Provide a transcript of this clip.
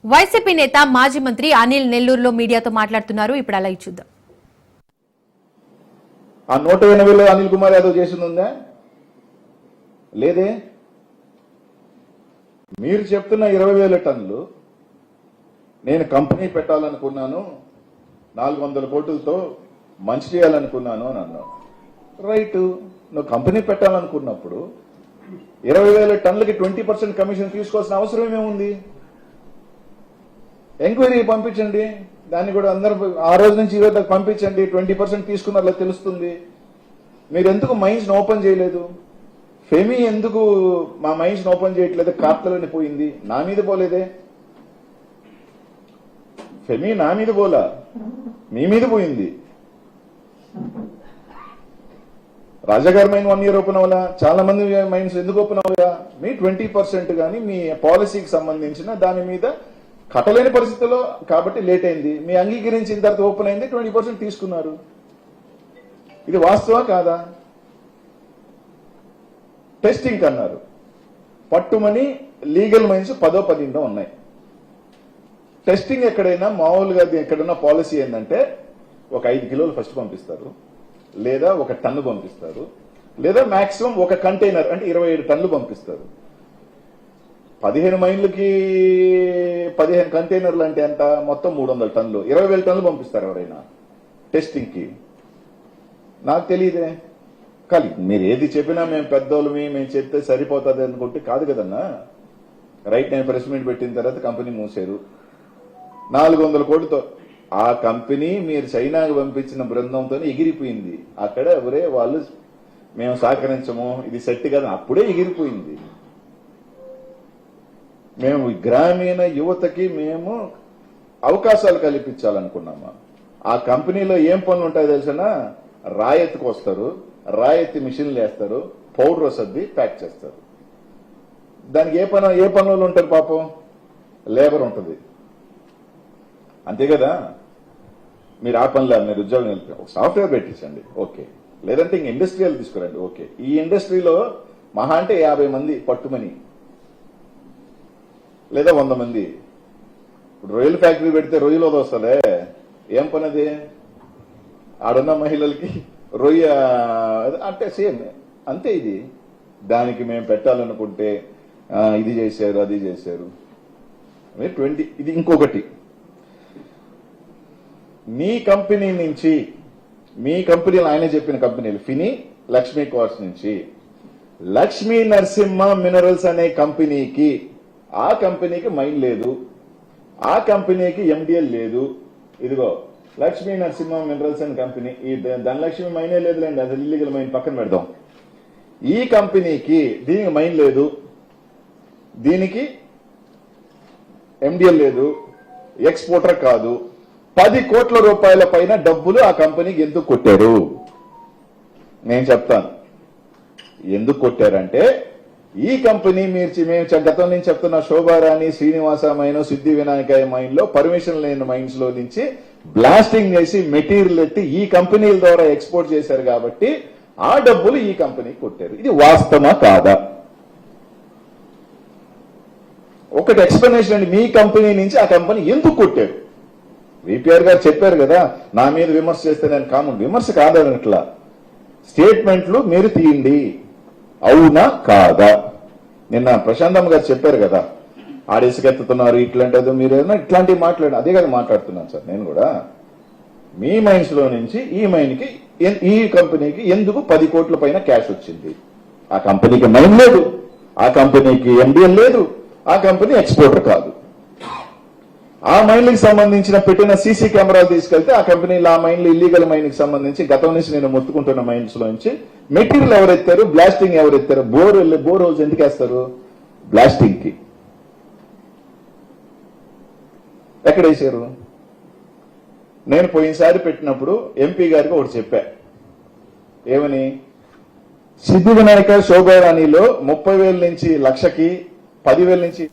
YCP నేత మాజీ మంత్రి అనిల్ నెల్లూరులో మీడియాతో మాట్లాడుతున్నారు. ఇప్పుడు అలా చూద్దాం. ఆ 180లో అనిల్ కుమార్ యాదవ్ చేసిందా? లేదే. మీరు చెప్తున్న 20,000 టన్నులు నేను కంపెనీ పెట్టాలనుకున్నాను, 400 కోట్లతో మంచి చేయాలనుకున్నాను అని అన్నావు. రైట్, నువ్వు కంపెనీ పెట్టాలనుకున్నప్పుడు 20,000 టన్నులకి 20% కమిషన్ తీసుకోవాల్సిన అవసరం ఏముంది? ఎంక్వైరీ పంపించండి, దాన్ని కూడా అందరూ ఆ రోజు నుంచి ఈ రోజు పంపించండి. 20% తీసుకున్నట్లా తెలుస్తుంది. మీరు ఎందుకు మైన్స్ ఓపెన్ చేయలేదు? ఫెమి ఎందుకు మా మైన్స్ ఓపెన్ చేయట్లేదు? కార్తలని పోయింది, నా మీద పోలేదే. ఫెమి నా మీద పోలా, మీ మీద పోయింది. రాజాగారి మైన్ 1 ఇయర్ ఓపెన్ అవ్వాలా? చాలా మంది మైన్స్ ఎందుకు ఓపెన్ అవ్వగా? మీ 20% కానీ మీ పాలసీకి సంబంధించిన దాని మీద కట్టలేని పరిస్థితుల్లో కాబట్టి లేట్ అయింది. మీ అంగీకరించిన తర్వాత ఓపెన్ అయింది, 20% తీసుకున్నారు. ఇది వాస్తవా కాదా? టెస్టింగ్ అన్నారు, పట్టుమని లీగల్ మైన్స్ 10-12 ఉన్నాయి. టెస్టింగ్ ఎక్కడైనా మామూలుగా ఎక్కడైనా పాలసీ ఏంటంటే ఒక 5 కిలోలు ఫస్ట్ పంపిస్తారు, లేదా 1 టన్ను పంపిస్తారు, లేదా మాక్సిమం 1 కంటైనర్ అంటే 27 టన్నులు పంపిస్తారు. 15 మైళ్ళకి 15 కంటైనర్లు అంటే ఎంత? మొత్తం 300 టన్నులు, 20,000 టన్నులు పంపిస్తారు ఎవరైనా టెస్టింగ్ కి? నాకు తెలియదే. కానీ మీరు ఏది చెప్పినా మేము పెద్దోళ్ళమి, మేము చెప్తే సరిపోతుంది అనుకుంటే కాదు కదన్నా. రైట్, నేను ప్రెస్ మీట్ పెట్టిన తర్వాత కంపెనీ మూసారు 400 కోట్లతో. ఆ కంపెనీ మీరు చైనాకు పంపించిన బృందంతో ఎగిరిపోయింది. అక్కడ ఎవరే వాళ్ళు మేము సహకరించము, ఇది సెట్ కదా, అప్పుడే ఎగిరిపోయింది. మేము గ్రామీణ యువతకి మేము అవకాశాలు కల్పించాలనుకున్నామా? ఆ కంపెనీలో ఏం పనులు ఉంటాయో తెలిసినా? రాయెత్తుకు వస్తారు, రాయెత్తి మిషన్లు వేస్తారు, పౌడర్ వసద్ది ప్యాక్ చేస్తారు. దానికి ఏ పనులు ఉంటారు? పాపం లేబర్ ఉంటుంది, అంతే కదా. మీరు ఆ పనిలో మీరు ఉద్యోగం ఒక సాఫ్ట్వేర్ పెట్టించండి, ఓకే. లేదంటే ఇంక ఇండస్ట్రియల్ తీసుకురండి, ఓకే. ఈ ఇండస్ట్రీలో మహా అంటే 50 మంది పట్టుమని, లేదా 100 మంది. ఇప్పుడు రొయ్యల ఫ్యాక్టరీ పెడితే రొయ్యలు వదొస్తలే, ఏం పని అది? ఆడున్న మహిళలకి రొయ్య అంటే సేమ్ అంతే. ఇది దానికి మేము పెట్టాలనుకుంటే ఇది చేశారు, అది చేశారు. 20. ఇది ఇంకొకటి, మీ కంపెనీ నుంచి, మీ కంపెనీలు ఆయన చెప్పిన కంపెనీలు ఫిని, లక్ష్మీ కార్స్ నుంచి లక్ష్మీ నరసింహ మినరల్స్ అనే కంపెనీకి, ఆ కంపెనీకి మైన్ లేదు, ఆ కంపెనీకి ఎండిఎల్ లేదు. ఇదిగో లక్ష్మీ నరసింహ మినరల్స్ అనే కంపెనీ, ఈ ధనలక్ష్మి మైనే లేదులేండి, అది ఇల్లీగల్ మైన్, పక్కన పెడదాం. ఈ కంపెనీకి దీనికి మైన్ లేదు, దీనికి ఎండిఎల్ లేదు, ఎక్స్పోర్టర్ కాదు. 10 కోట్ల రూపాయల పైన డబ్బులు ఆ కంపెనీకి ఎందుకు కొట్టారు? నేను చెప్తాను ఎందుకు కొట్టారంటే, ఈ కంపెనీ మేము గతం నుంచి చెప్తున్న శోభారాణి, శ్రీనివాస మైన్, సిద్ధి వినాయక మైన్ లో పర్మిషన్ లేని మైన్స్ లో నుంచి బ్లాస్టింగ్ చేసి మెటీరియల్ ఎత్తి ఈ కంపెనీల ద్వారా ఎక్స్పోర్ట్ చేశారు కాబట్టి ఆ డబ్బులు ఈ కంపెనీకి కొట్టారు. ఇది వాస్తవమా కాదా? ఒకటి ఎక్స్ప్లెనేషన్ అండి, మీ కంపెనీ నుంచి ఆ కంపెనీ ఎందుకు కొట్టారు? విపిఆర్ గారు చెప్పారు కదా, నా మీద విమర్శ చేస్తే నేను కామన్ విమర్శ కాదనట్లా, స్టేట్మెంట్లు మీరు తీయండి, అవునా కాదా? నిన్న ప్రశాంతమ్మ గారు చెప్పారు కదా, ఆడేసుకెత్తుతున్నారు ఇట్లాంటిది, మీరు ఏదైనా ఇట్లాంటివి మాట్లాడి, అదే కదా మాట్లాడుతున్నాను సార్ నేను కూడా. మీ మైన్స్ లో నుంచి ఈ మైన్కి, ఈ కంపెనీకి ఎందుకు 10 కోట్ల పైన క్యాష్ వచ్చింది? ఆ కంపెనీకి మైన్ లేదు, ఆ కంపెనీకి ఎండిఎల్ లేదు, ఆ కంపెనీ ఎక్స్పోర్టర్ కాదు. ఆ మైన్లకు సంబంధించిన పెట్టిన సీసీ కెమెరాలు తీసుకెళ్తే ఆ కంపెనీలు, ఆ మైన్లు ఇల్లీగల్ మైన్కి సంబంధించి గతం నుంచి నేను మొత్తుకుంటున్న మైన్స్ లో నుంచి మెటీరియల్ ఎవరెత్తారు, బ్లాస్టింగ్ ఎవరెత్తారు? బోర్ హోల్స్ ఎందుకు వేస్తారు? బ్లాస్టింగ్ కి. ఎక్కడ వేసారు? నేను పోయినసారి పెట్టినప్పుడు ఎంపీ గారికి ఒకటి చెప్పా, ఏమని? సిద్ధి వినాయక శోభారాణిలో 30,000 నుంచి 1,00,000కి, 10,000 నుంచి